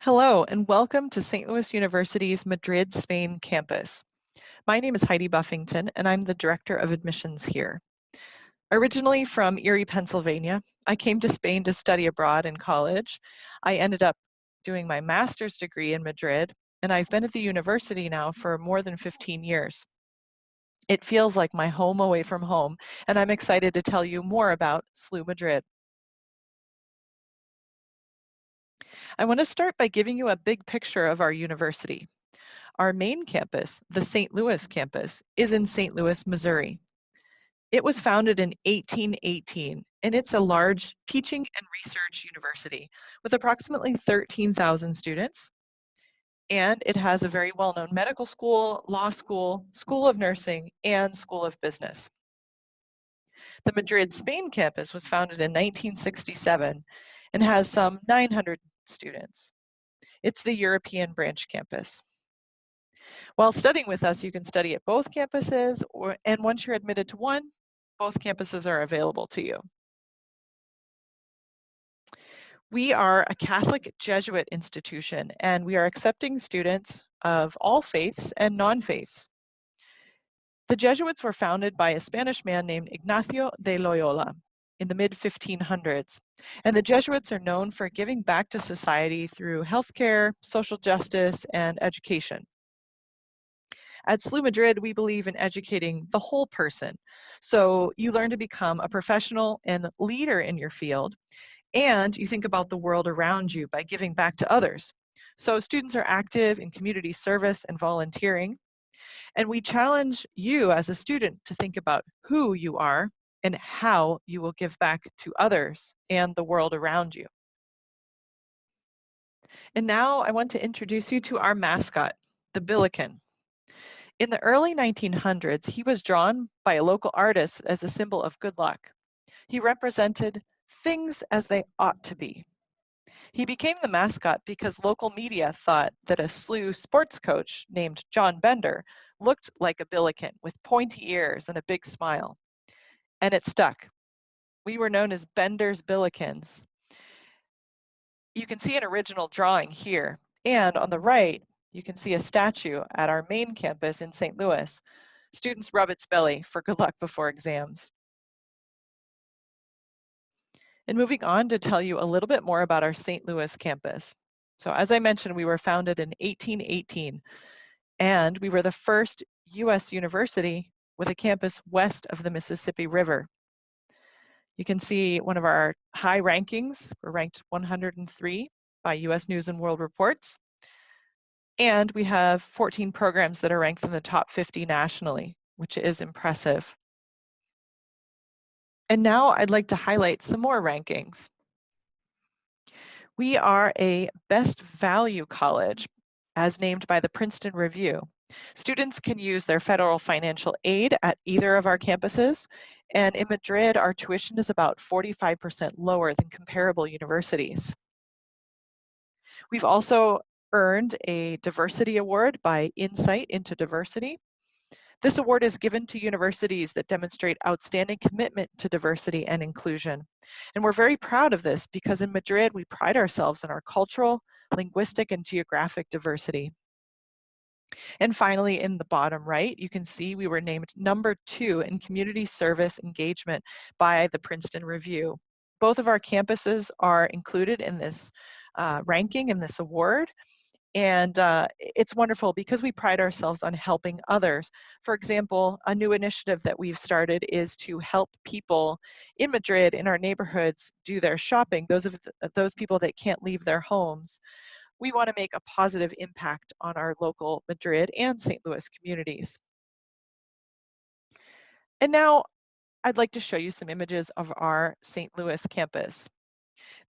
Hello, and welcome to St. Louis University's Madrid, Spain campus. My name is Heidi Buffington, and I'm the Director of Admissions here. Originally from Erie, Pennsylvania, I came to Spain to study abroad in college. I ended up doing my master's degree in Madrid, and I've been at the university now for more than 15 years. It feels like my home away from home, and I'm excited to tell you more about SLU Madrid. I want to start by giving you a big picture of our university. Our main campus, the St. Louis campus, is in St. Louis, Missouri. It was founded in 1818, and it's a large teaching and research university with approximately 13,000 students. And it has a very well-known medical school, law school, school of nursing, and school of business. The Madrid, Spain campus was founded in 1967 and has some 900 students. It's the European branch campus. While studying with us, you can study at both campuses, and once you're admitted to one, both campuses are available to you. We are a Catholic Jesuit institution, and we are accepting students of all faiths and non-faiths. The Jesuits were founded by a Spanish man named Ignacio de Loyola in the mid-1500s, and the Jesuits are known for giving back to society through healthcare, social justice, and education. At SLU Madrid, we believe in educating the whole person. So you learn to become a professional and leader in your field, and you think about the world around you by giving back to others. So students are active in community service and volunteering, and we challenge you as a student to think about who you are and how you will give back to others and the world around you. And now I want to introduce you to our mascot, the Billiken. In the early 1900s, he was drawn by a local artist as a symbol of good luck. He represented things as they ought to be. He became the mascot because local media thought that a SLU sports coach named John Bender looked like a Billiken with pointy ears and a big smile. And it stuck. We were known as Bender's Billikens. You can see an original drawing here, and on the right, you can see a statue at our main campus in St. Louis. Students rub its belly for good luck before exams. And moving on to tell you a little bit more about our St. Louis campus. So as I mentioned, we were founded in 1818, and we were the first US university with a campus west of the Mississippi River. You can see one of our high rankings. We're ranked 103 by US News and World Reports. And we have 14 programs that are ranked in the top 50 nationally, which is impressive. And now I'd like to highlight some more rankings. We are a best value college as named by the Princeton Review. Students can use their federal financial aid at either of our campuses, and in Madrid, our tuition is about 45% lower than comparable universities. We've also earned a diversity award by Insight into Diversity. This award is given to universities that demonstrate outstanding commitment to diversity and inclusion. And we're very proud of this because in Madrid, we pride ourselves in our cultural, linguistic, and geographic diversity. And finally, in the bottom right, you can see we were named #2 in community service engagement by the Princeton Review. Both of our campuses are included in this ranking, in this award. And it's wonderful because we pride ourselves on helping others. For example, a new initiative that we've started is to help people in Madrid, in our neighborhoods, do their shopping, those people that can't leave their homes. We want to make a positive impact on our local Madrid and St. Louis communities. And now I'd like to show you some images of our St. Louis campus.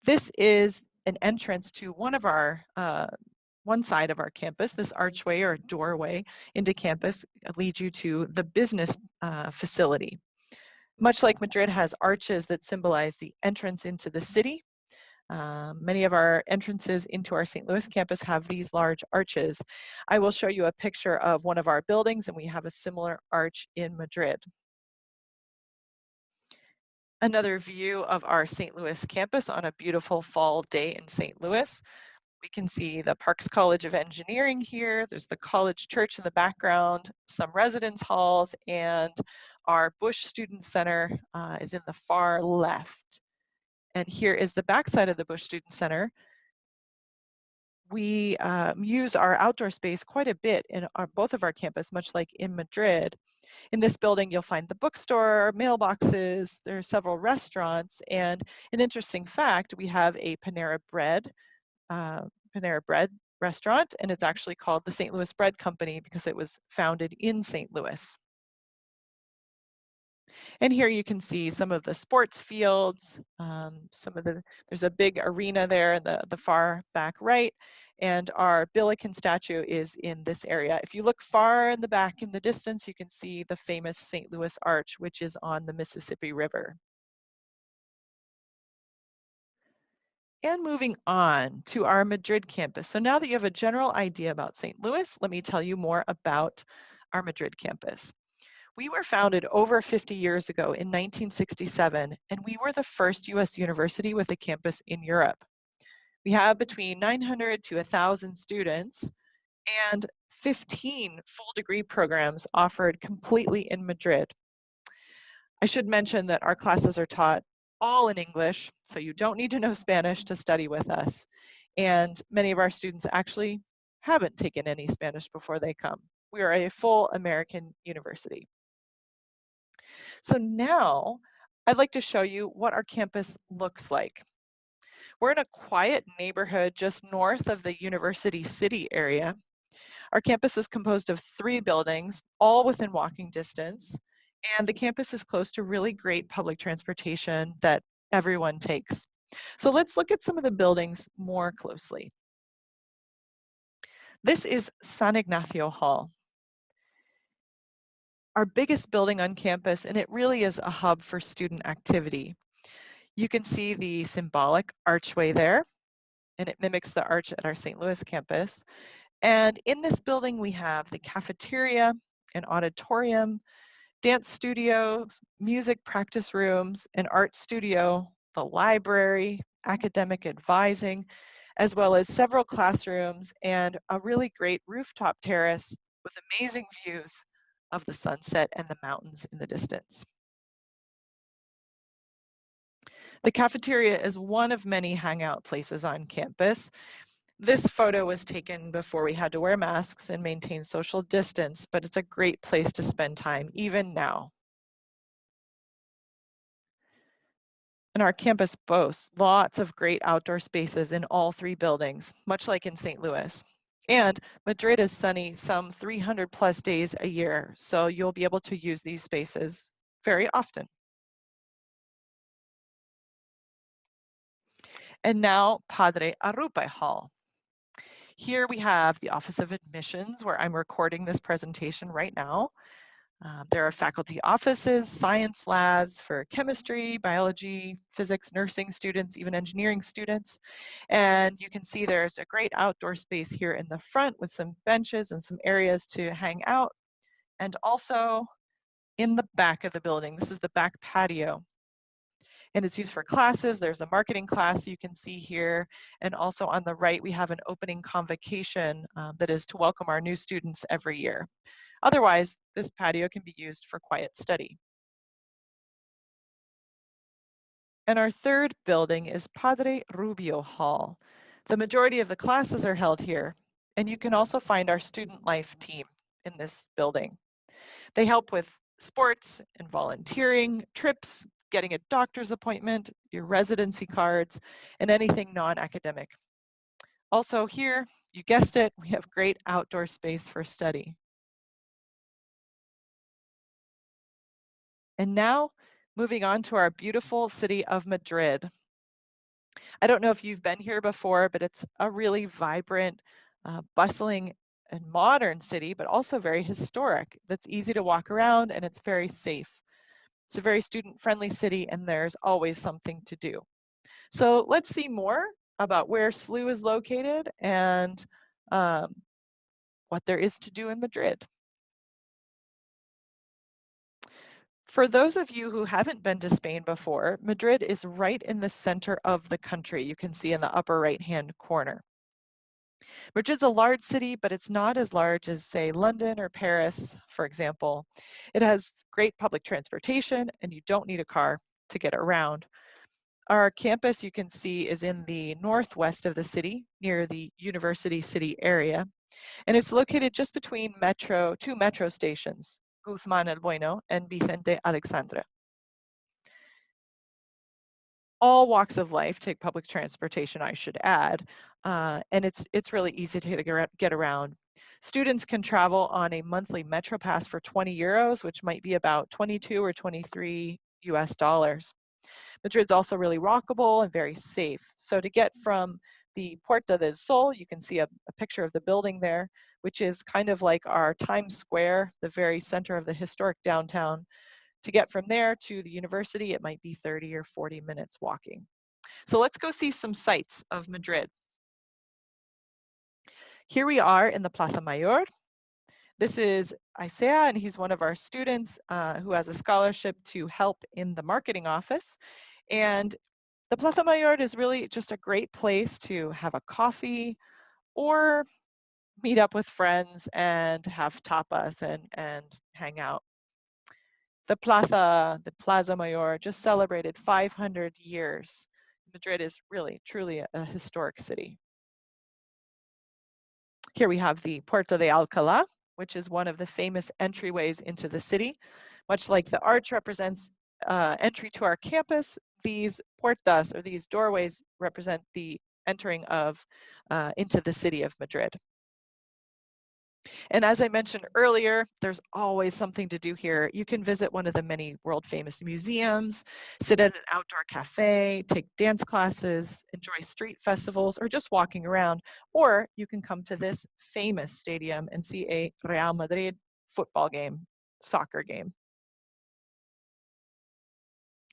This is an entrance to one side of our campus. This archway or doorway into campus leads you to the business facility. Much like Madrid has arches that symbolize the entrance into the city, many of our entrances into our St. Louis campus have these large arches. I will show you a picture of one of our buildings, and we have a similar arch in Madrid. Another view of our St. Louis campus on a beautiful fall day in St. Louis. We can see the Parks College of Engineering here. There's the College Church in the background, some residence halls, and our Bush Student Center is in the far left. And here is the backside of the Bush Student Center. We use our outdoor space quite a bit in both of our campus, much like in Madrid. In this building, you'll find the bookstore, mailboxes, there are several restaurants, and an interesting fact, we have a Panera Bread restaurant, and it's actually called the St. Louis Bread Company because it was founded in St. Louis. And here you can see some of the sports fields, there's a big arena there in the far back right, and our Billiken statue is in this area. If you look far in the back in the distance, you can see the famous St. Louis Arch, which is on the Mississippi River. And moving on to our Madrid campus. So now that you have a general idea about St. Louis, let me tell you more about our Madrid campus. We were founded over 50 years ago in 1967, and we were the first US university with a campus in Europe. We have between 900 to 1,000 students and 15 full degree programs offered completely in Madrid. I should mention that our classes are taught all in English, so you don't need to know Spanish to study with us. And many of our students actually haven't taken any Spanish before they come. We are a full American university. So now I'd like to show you what our campus looks like. We're in a quiet neighborhood just north of the University City area. Our campus is composed of 3 buildings, all within walking distance, and the campus is close to really great public transportation that everyone takes. So let's look at some of the buildings more closely. This is San Ignacio Hall, our biggest building on campus, and it really is a hub for student activity. You can see the symbolic archway there, and it mimics the arch at our St. Louis campus. And in this building, we have the cafeteria, an auditorium, dance studios, music practice rooms, an art studio, the library, academic advising, as well as several classrooms and a really great rooftop terrace with amazing views of the sunset and the mountains in the distance. The cafeteria is one of many hangout places on campus. This photo was taken before we had to wear masks and maintain social distance, but it's a great place to spend time even now. And our campus boasts lots of great outdoor spaces in all 3 buildings, much like in St. Louis. And Madrid is sunny some 300 plus days a year, so you'll be able to use these spaces very often. And now Padre Arrupe Hall. Here we have the Office of Admissions, where I'm recording this presentation right now. There are faculty offices, science labs for chemistry, biology, physics, nursing students, even engineering students. And you can see there's a great outdoor space here in the front with some benches and some areas to hang out. And also in the back of the building, this is the back patio. And it's used for classes. There's a marketing class you can see here. And also on the right, we have an opening convocation that is to welcome our new students every year. Otherwise, this patio can be used for quiet study. And our third building is Padre Rubio Hall. The majority of the classes are held here. And you can also find our student life team in this building. They help with sports and volunteering, trips, getting a doctor's appointment, your residency cards, and anything non-academic. Also here, you guessed it, we have great outdoor space for study. And now, moving on to our beautiful city of Madrid. I don't know if you've been here before, but it's a really vibrant, bustling, and modern city, but also very historic. That's easy to walk around and it's very safe. It's a very student-friendly city and there's always something to do. So let's see more about where SLU is located and what there is to do in Madrid. For those of you who haven't been to Spain before, Madrid is right in the center of the country. You can see in the upper right-hand corner. Madrid's a large city, but it's not as large as, say, London or Paris, for example. It has great public transportation, and you don't need a car to get around. Our campus, you can see, is in the northwest of the city, near the University City area, and it's located just between two metro stations, Guzman el Bueno and Vicente Alexandre. All walks of life take public transportation, I should add, and it's really easy to get around. Students can travel on a monthly Metro Pass for 20 euros, which might be about 22 or 23 US dollars. Madrid's also really walkable and very safe. So to get from the Puerta del Sol, you can see a picture of the building there, which is kind of like our Times Square, the very center of the historic downtown. To get from there to the university, it might be 30 or 40 minutes walking. So let's go see some sights of Madrid. Here we are in the Plaza Mayor. This is Isaiah, and he's one of our students who has a scholarship to help in the marketing office. And the Plaza Mayor is really just a great place to have a coffee or meet up with friends and have tapas and hang out. The Plaza Mayor just celebrated 500 years. Madrid is really, truly a historic city. Here we have the Puerta de Alcalá, which is one of the famous entryways into the city. Much like the arch represents entry to our campus, these puertas, or these doorways, represent the entering of into the city of Madrid. And as I mentioned earlier, there's always something to do here. You can visit one of the many world famous museums, sit at an outdoor cafe, take dance classes, enjoy street festivals, or just walking around. Or you can come to this famous stadium and see a Real Madrid football game, soccer game.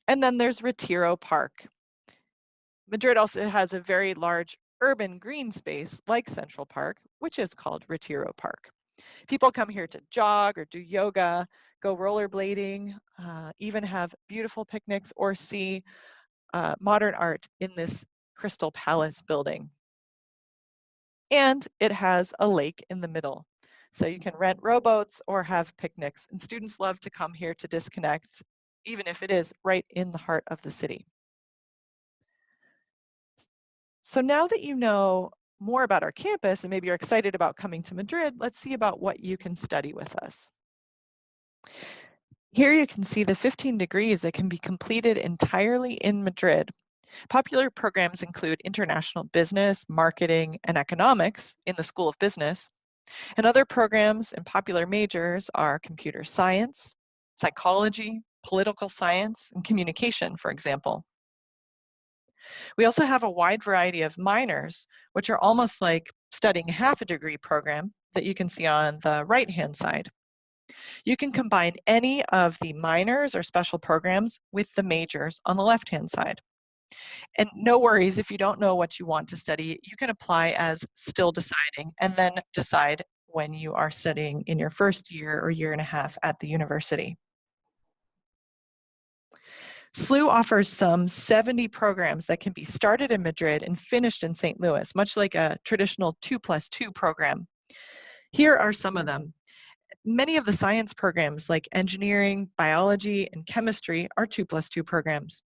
And then there's Retiro Park. Madrid also has a very large urban green space like Central Park, which is called Retiro Park. People come here to jog or do yoga, go rollerblading, even have beautiful picnics or see modern art in this Crystal Palace building. And it has a lake in the middle. So you can rent rowboats or have picnics. And students love to come here to disconnect, even if it is right in the heart of the city. So now that you know more about our campus and maybe you're excited about coming to Madrid, let's see about what you can study with us. Here you can see the 15 degrees that can be completed entirely in Madrid. Popular programs include international business, marketing, and economics in the School of Business. And other programs and popular majors are computer science, psychology, political science, and communication, for example. We also have a wide variety of minors, which are almost like studying half a degree program that you can see on the right-hand side. You can combine any of the minors or special programs with the majors on the left-hand side. And no worries, if you don't know what you want to study, you can apply as still deciding and then decide when you are studying in your first year or year and a half at the university. SLU offers some 70 programs that can be started in Madrid and finished in St. Louis, much like a traditional 2+2 program. Here are some of them. Many of the science programs like engineering, biology, and chemistry are 2+2 programs.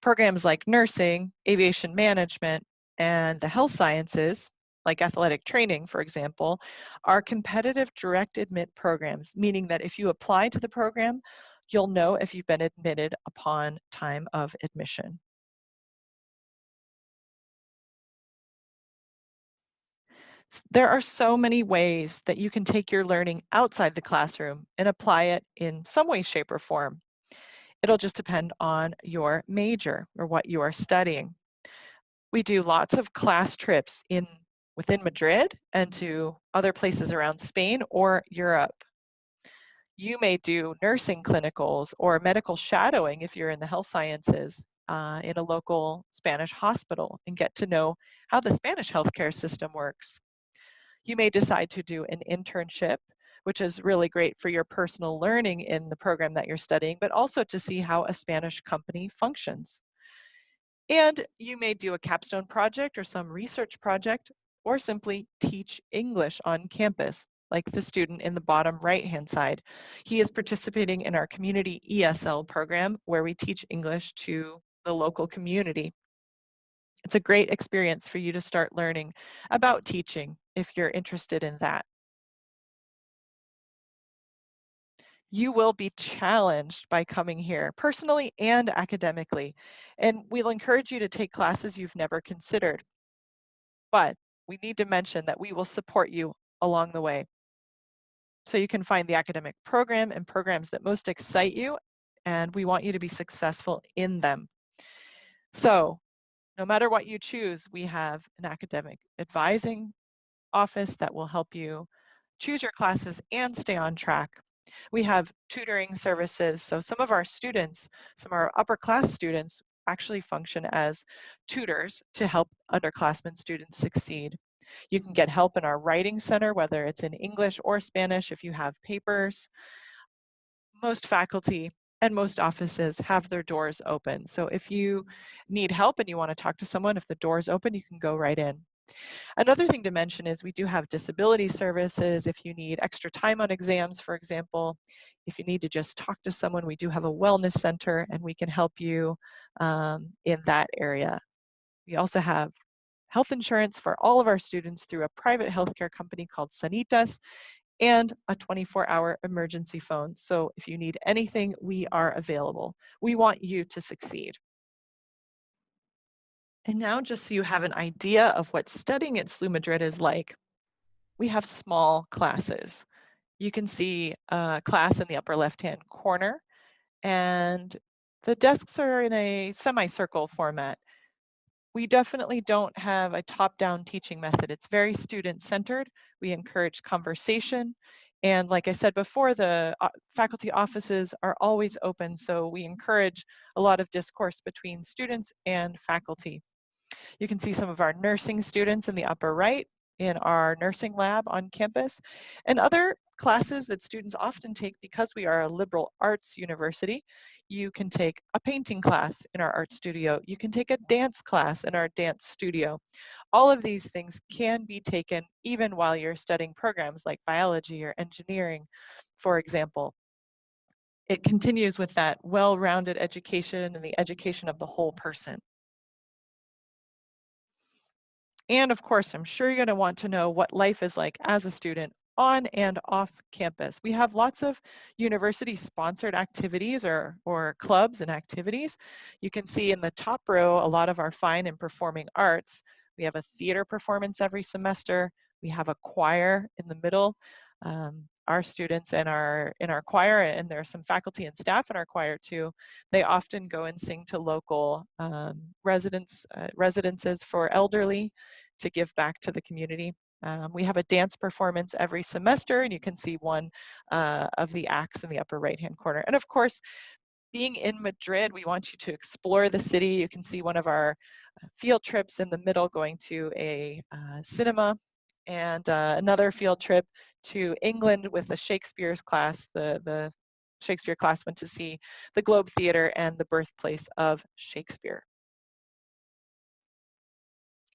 Programs like nursing, aviation management, and the health sciences, like athletic training, for example, are competitive direct admit programs, meaning that if you apply to the program, you'll know if you've been admitted upon time of admission. There are so many ways that you can take your learning outside the classroom and apply it in some way, shape, or form. It'll just depend on your major or what you are studying. We do lots of class trips within Madrid and to other places around Spain or Europe. You may do nursing clinicals or medical shadowing if you're in the health sciences in a local Spanish hospital and get to know how the Spanish healthcare system works. You may decide to do an internship, which is really great for your personal learning in the program that you're studying, but also to see how a Spanish company functions. And you may do a capstone project or some research project or simply teach English on campus, like the student in the bottom right-hand side. He is participating in our community ESL program where we teach English to the local community. It's a great experience for you to start learning about teaching if you're interested in that. You will be challenged by coming here personally and academically, and we'll encourage you to take classes you've never considered. But we need to mention that we will support you along the way. So you can find the academic program and programs that most excite you, and we want you to be successful in them. So no matter what you choose, we have an academic advising office that will help you choose your classes and stay on track. We have tutoring services. So some of our students, some of our upper class students actually function as tutors to help underclassmen students succeed. You can get help in our writing center, whether it's in English or Spanish if you have papers. Most faculty and most offices have their doors open. So if you need help and you want to talk to someone, if the door is open, you can go right in. Another thing to mention is we do have disability services if you need extra time on exams, for example. If you need to just talk to someone, we do have a wellness center and we can help you in that area. We also have health insurance for all of our students through a private healthcare company called Sanitas and a 24-hour emergency phone. So if you need anything, we are available. We want you to succeed. And now, just so you have an idea of what studying at SLU Madrid is like, we have small classes. You can see a class in the upper left-hand corner, and the desks are in a semicircle format. We definitely don't have a top-down teaching method. It's very student-centered. We encourage conversation. And like I said before, the faculty offices are always open, so we encourage a lot of discourse between students and faculty. You can see some of our nursing students in the upper right in our nursing lab on campus, and other classes that students often take because we are a liberal arts university. You can take a painting class in our art studio. You can take a dance class in our dance studio. All of these things can be taken even while you're studying programs like biology or engineering, for example. It continues with that well-rounded education and the education of the whole person. And of course, I'm sure you're going to want to know what life is like as a student on and off campus. We have lots of university-sponsored activities or clubs and activities. You can see in the top row a lot of our fine and performing arts. We have a theater performance every semester. We have a choir in the middle. Our students in our choir, and there are some faculty and staff in our choir too, they often go and sing to local residences for elderly to give back to the community. We have a dance performance every semester, and you can see one of the acts in the upper right-hand corner. And of course, being in Madrid, we want you to explore the city. You can see one of our field trips in the middle going to a cinema, and another field trip to England with the Shakespeare's class. The Shakespeare class went to see the Globe Theatre and the birthplace of Shakespeare.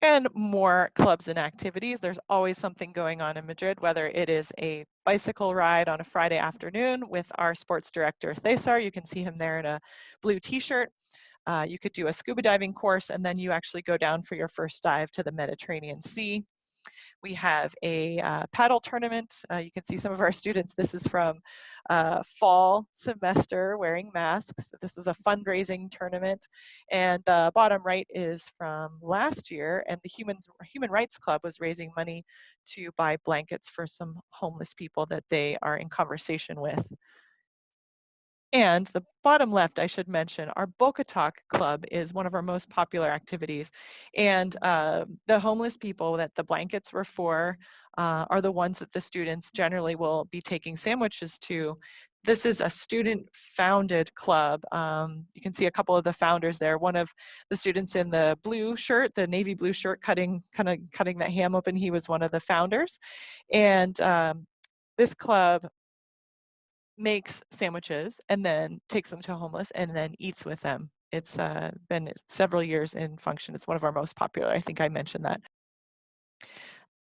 And more clubs and activities. There's always something going on in Madrid, whether it is a bicycle ride on a Friday afternoon with our sports director, Cesar. You can see him there in a blue t-shirt. You could do a scuba diving course, and then you actually go down for your first dive to the Mediterranean Sea. We have a paddle tournament. You can see some of our students. This is from fall semester wearing masks. This is a fundraising tournament. And the bottom right is from last year, and the Human Rights Club was raising money to buy blankets for some homeless people that they are in conversation with. And the bottom left, I should mention, our Boca Talk Club is one of our most popular activities. And the homeless people that the blankets were for are the ones that the students generally will be taking sandwiches to. This is a student-founded club. You can see a couple of the founders there. One of the students in the blue shirt, the navy blue shirt, cutting that ham open, he was one of the founders. And this club makes sandwiches and then takes them to homeless and then eats with them. It's been several years in function. It's one of our most popular. I think I mentioned that.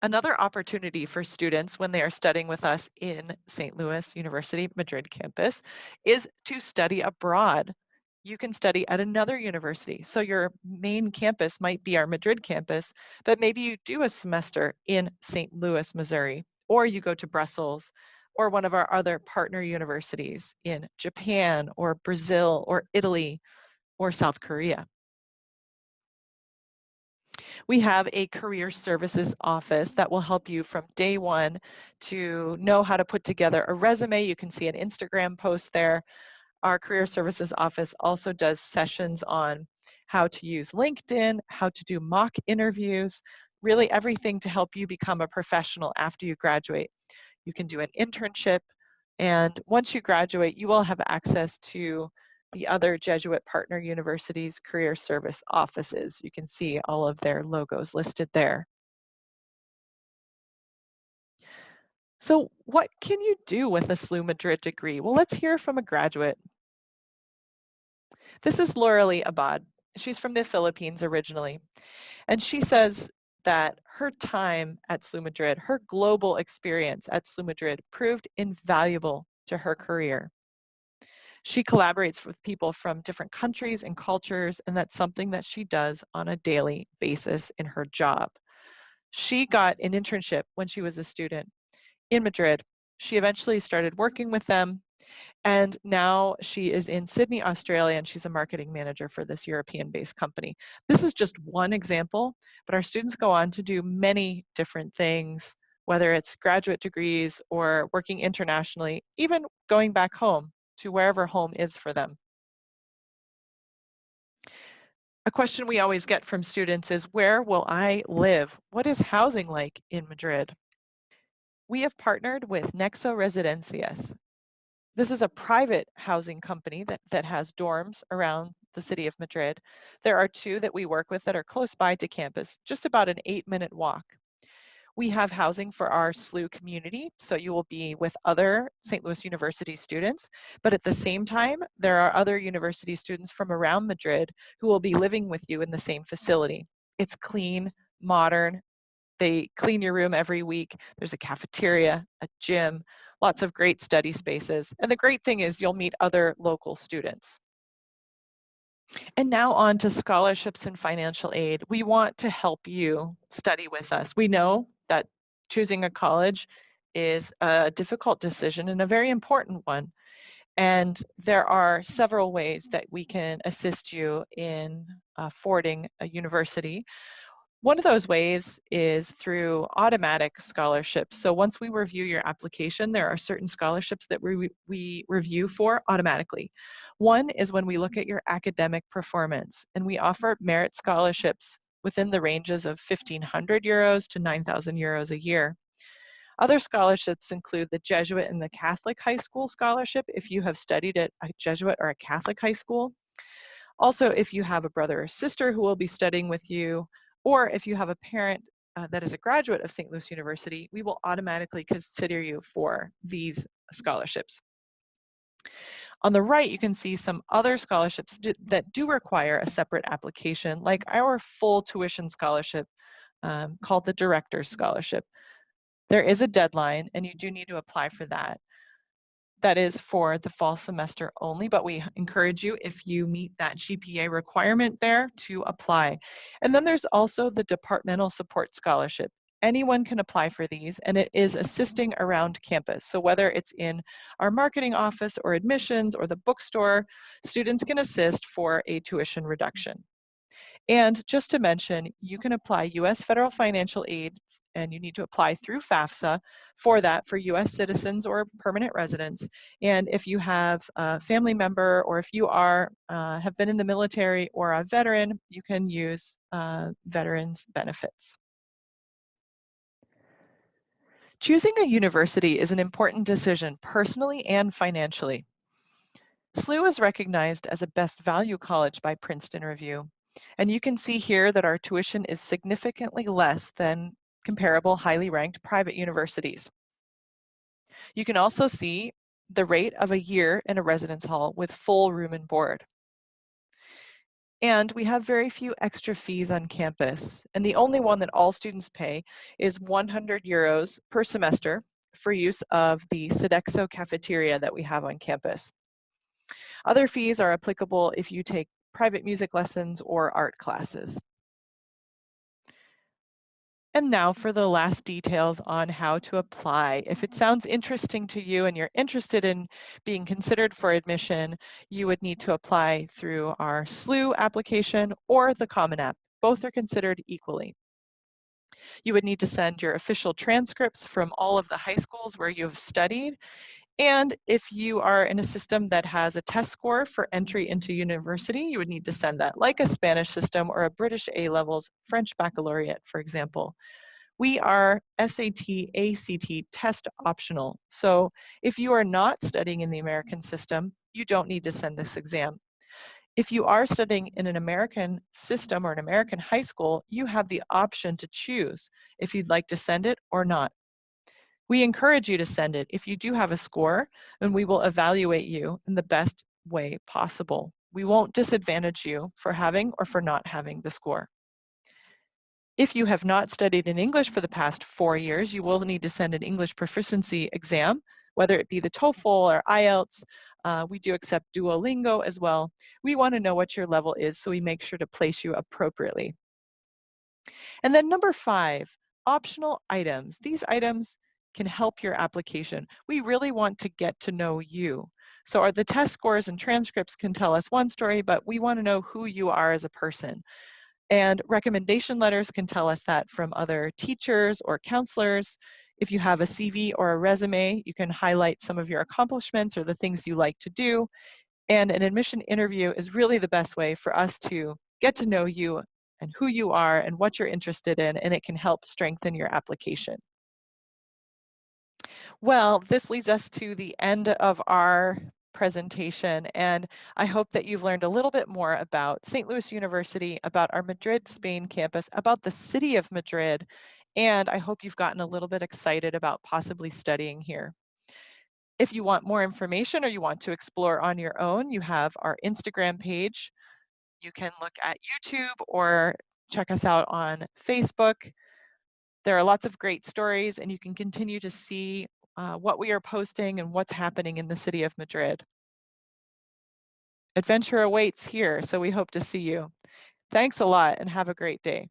Another opportunity for students when they are studying with us in St. Louis University Madrid campus is to study abroad. You can study at another university. So your main campus might be our Madrid campus, but maybe you do a semester in St. Louis, Missouri, or you go to Brussels or one of our other partner universities in Japan or Brazil or Italy or South Korea. We have a career services office that will help you from day one to know how to put together a resume. You can see an Instagram post there. Our career services office also does sessions on how to use LinkedIn, how to do mock interviews, really everything to help you become a professional after you graduate. You can do an internship, and once you graduate, you will have access to the other Jesuit partner universities' career service offices. You can see all of their logos listed there. So what can you do with a SLU Madrid degree? Well, let's hear from a graduate. This is Lauralee Abad. She's from the Philippines originally, and she says that her time at SLU Madrid, her global experience at SLU Madrid proved invaluable to her career. She collaborates with people from different countries and cultures, and that's something that she does on a daily basis in her job. She got an internship when she was a student in Madrid. She eventually started working with them, and now she is in Sydney, Australia, and she's a marketing manager for this European-based company. This is just one example, but our students go on to do many different things, whether it's graduate degrees or working internationally, even going back home to wherever home is for them. A question we always get from students is, where will I live? What is housing like in Madrid? We have partnered with Nexo Residencias. This is a private housing company that has dorms around the city of Madrid. There are two that we work with that are close by to campus, just about an 8-minute walk. We have housing for our SLU community, so you will be with other St. Louis University students, but at the same time, there are other university students from around Madrid who will be living with you in the same facility. It's clean, modern. They clean your room every week. There's a cafeteria, a gym, lots of great study spaces. And the great thing is you'll meet other local students. And now on to scholarships and financial aid. We want to help you study with us. We know that choosing a college is a difficult decision and a very important one. And there are several ways that we can assist you in affording a university. One of those ways is through automatic scholarships. So once we review your application, there are certain scholarships that we review for automatically. One is when we look at your academic performance, and we offer merit scholarships within the ranges of 1,500 euros to 9,000 euros a year. Other scholarships include the Jesuit and the Catholic high school scholarship if you have studied at a Jesuit or a Catholic high school. Also, if you have a brother or sister who will be studying with you, or if you have a parent that is a graduate of St. Louis University, we will automatically consider you for these scholarships. On the right, you can see some other scholarships that do require a separate application, like our full tuition scholarship called the Director's Scholarship. There is a deadline, and you do need to apply for that. That is for the fall semester only, but we encourage you, if you meet that GPA requirement there, to apply. And then there's also the Departmental Support Scholarship. Anyone can apply for these, and it is assisting around campus. So whether it's in our marketing office or admissions or the bookstore, students can assist for a tuition reduction. And just to mention, you can apply U.S. federal financial aid, and you need to apply through FAFSA for that for U.S. citizens or permanent residents. And if you have a family member, or if you are have been in the military or a veteran, you can use veterans benefits. Choosing a university is an important decision personally and financially. SLU is recognized as a best value college by Princeton Review. And you can see here that our tuition is significantly less than comparable highly ranked private universities. You can also see the rate of a year in a residence hall with full room and board. And we have very few extra fees on campus. And the only one that all students pay is 100 euros per semester for use of the Sodexo cafeteria that we have on campus. Other fees are applicable if you take private music lessons or art classes. And now for the last details on how to apply. If it sounds interesting to you and you're interested in being considered for admission, you would need to apply through our SLU application or the Common App. Both are considered equally. You would need to send your official transcripts from all of the high schools where you've studied. And if you are in a system that has a test score for entry into university, you would need to send that, like a Spanish system or a British A-levels, French baccalaureate, for example. We are SAT, ACT test optional. So if you are not studying in the American system, you don't need to send this exam. If you are studying in an American system or an American high school, you have the option to choose if you'd like to send it or not. We encourage you to send it if you do have a score, and we will evaluate you in the best way possible. We won't disadvantage you for having or for not having the score. If you have not studied in English for the past 4 years, you will need to send an English proficiency exam, whether it be the TOEFL or IELTS. We do accept Duolingo as well. We want to know what your level is, so we make sure to place you appropriately. And then number 5, optional items. These items can help your application. We really want to get to know you. So the test scores and transcripts can tell us one story, but we want to know who you are as a person. And recommendation letters can tell us that from other teachers or counselors. If you have a CV or a resume, you can highlight some of your accomplishments or the things you like to do. And an admission interview is really the best way for us to get to know you and who you are and what you're interested in, and it can help strengthen your application. Well, this leads us to the end of our presentation, and I hope that you've learned a little bit more about St. Louis University, about our Madrid, Spain campus, about the city of Madrid, and I hope you've gotten a little bit excited about possibly studying here. If you want more information or you want to explore on your own, you have our Instagram page. You can look at YouTube or check us out on Facebook. There are lots of great stories, and you can continue to see what we are posting and what's happening in the city of Madrid. Adventure awaits here, so we hope to see you. Thanks a lot and have a great day.